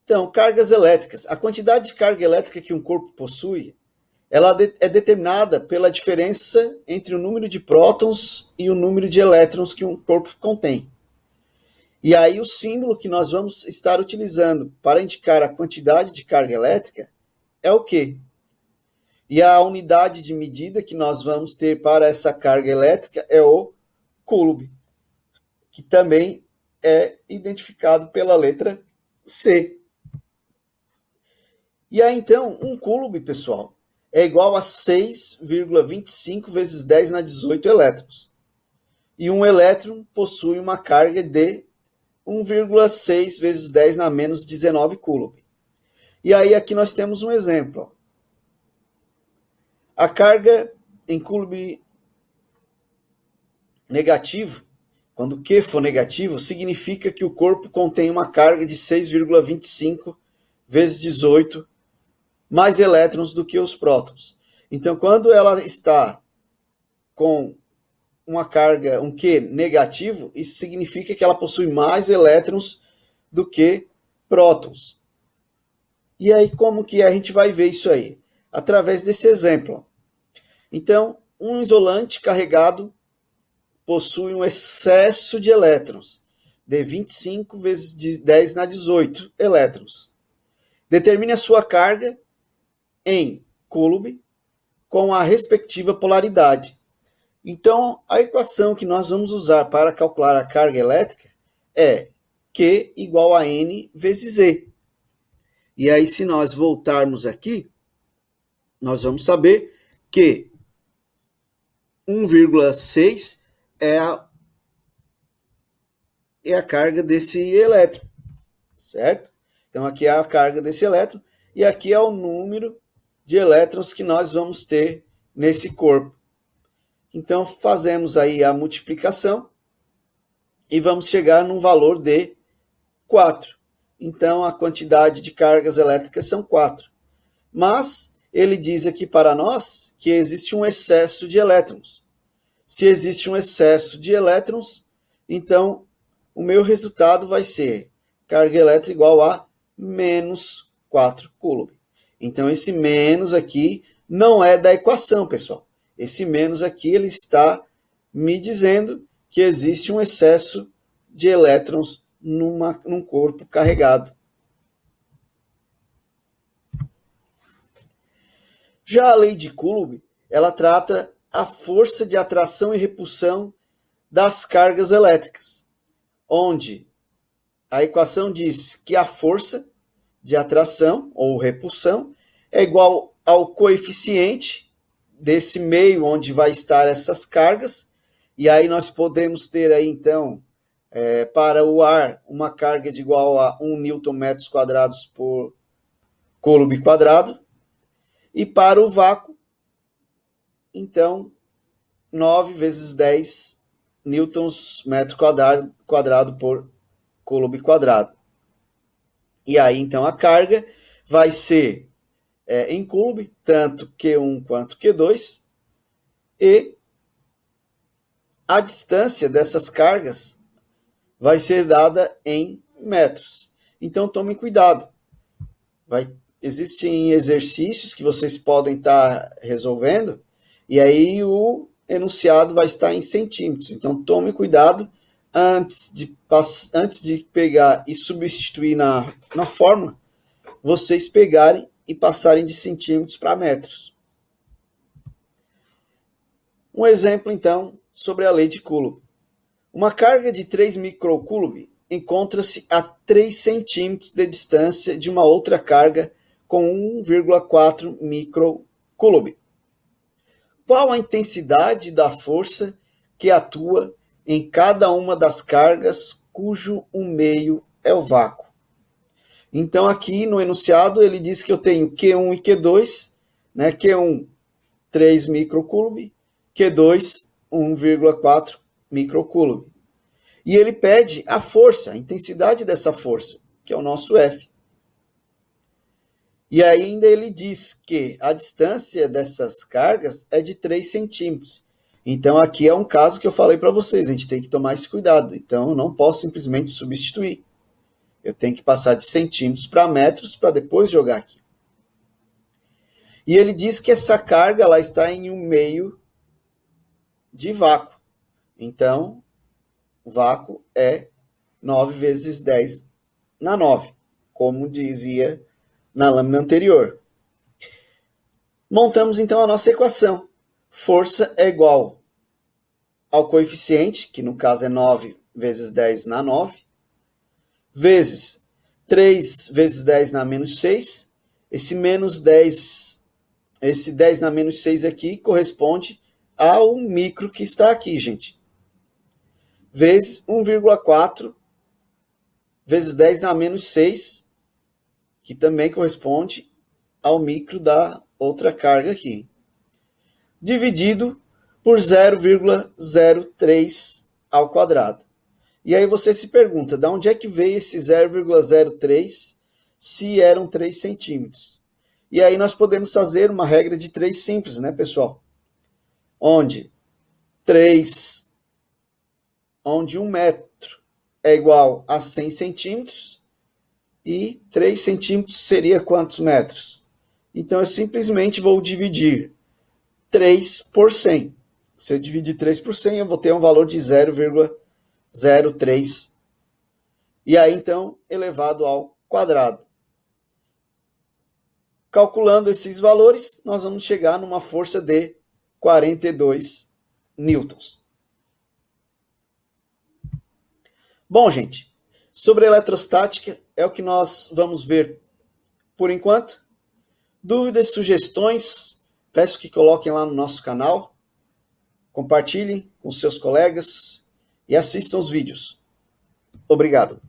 Então, cargas elétricas. A quantidade de carga elétrica que um corpo possui, ela é determinada pela diferença entre o número de prótons e o número de elétrons que um corpo contém. E aí o símbolo que nós vamos estar utilizando para indicar a quantidade de carga elétrica é o quê? E a unidade de medida que nós vamos ter para essa carga elétrica é o coulomb, que também é identificado pela letra C. E aí, então, um coulomb, pessoal, é igual a 6,25 vezes 10 na 18 elétrons. E um elétron possui uma carga de 1,6 vezes 10 na menos 19 coulomb. E aí, aqui nós temos um exemplo. A carga em coulomb negativo, quando Q for negativo, significa que o corpo contém uma carga de 6,25 vezes 18 mais elétrons do que os prótons. Então, quando ela está com uma carga, um Q negativo, isso significa que ela possui mais elétrons do que prótons. E aí, como que a gente vai ver isso aí? Através desse exemplo. Então, um isolante carregado possui um excesso de elétrons, de 25 vezes 10 na 18 elétrons. Determine a sua carga em coulomb com a respectiva polaridade. Então, a equação que nós vamos usar para calcular a carga elétrica é Q igual a N vezes E. E aí, se nós voltarmos aqui, nós vamos saber que 1,6 é a carga desse elétron, certo? Então, aqui é a carga desse elétron e aqui é o número de elétrons que nós vamos ter nesse corpo. Então, fazemos aí a multiplicação e vamos chegar num valor de 4. Então, a quantidade de cargas elétricas são 4. Mas ele diz aqui para nós que existe um excesso de elétrons. Se existe um excesso de elétrons, então o meu resultado vai ser carga elétrica igual a menos 4 coulomb. Então, esse menos aqui não é da equação, pessoal. Esse menos aqui ele está me dizendo que existe um excesso de elétrons num corpo carregado. Já a lei de Coulomb, ela trata a força de atração e repulsão das cargas elétricas, onde a equação diz que a força de atração ou repulsão é igual ao coeficiente desse meio onde vai estar essas cargas, e aí nós podemos ter aí então para o ar uma carga de igual a 1 Nm² por coulomb quadrado, e para o vácuo, então 9 vezes 10 Nm² por coulomb quadrado. E aí então a carga vai ser em coulomb, tanto Q1 quanto Q2, e a distância dessas cargas vai ser dada em metros. Então tomem cuidado. Existem exercícios que vocês podem estar resolvendo, e aí o enunciado vai estar em centímetros. Então tome cuidado antes de pegar e substituir na fórmula, vocês pegarem e passarem de centímetros para metros. Um exemplo, então, sobre a lei de Coulomb. Uma carga de 3 microcoulomb encontra-se a 3 centímetros de distância de uma outra carga com 1,4 microcoulomb. Qual a intensidade da força que atua em cada uma das cargas cujo meio é o vácuo? Então, aqui no enunciado, ele diz que eu tenho Q1 e Q2, né? Q1, 3 microcoulomb, Q2, 1,4 microcoulomb. E ele pede a força, a intensidade dessa força, que é o nosso F. E ainda ele diz que a distância dessas cargas é de 3 centímetros. Então, aqui é um caso que eu falei para vocês, a gente tem que tomar esse cuidado. Então, eu não posso simplesmente substituir. Eu tenho que passar de centímetros para metros para depois jogar aqui. E ele diz que essa carga ela está em um meio de vácuo. Então, o vácuo é 9 vezes 10 na 9, como dizia na lâmina anterior. Montamos então a nossa equação. Força é igual ao coeficiente, que no caso é 9 vezes 10 na 9, vezes 3 vezes 10 na menos 6. Esse menos 10, esse 10 na menos 6 aqui corresponde ao micro que está aqui, gente. Vezes 1,4 vezes 10 na menos 6, que também corresponde ao micro da outra carga aqui. Dividido por 0,03 ao quadrado. E aí você se pergunta, de onde é que veio esse 0,03 se eram 3 centímetros? E aí nós podemos fazer uma regra de 3 simples, né, pessoal? Onde 1 metro é igual a 100 centímetros e 3 centímetros seria quantos metros? Então eu simplesmente vou dividir 3 por 100. Se eu dividir 3 por 100, eu vou ter um valor de 0,03. E aí, então, elevado ao quadrado. Calculando esses valores, nós vamos chegar numa força de 42 newtons. Bom, gente, sobre eletrostática é o que nós vamos ver por enquanto. Dúvidas, sugestões, peço que coloquem lá no nosso canal. Compartilhem com seus colegas e assistam os vídeos. Obrigado.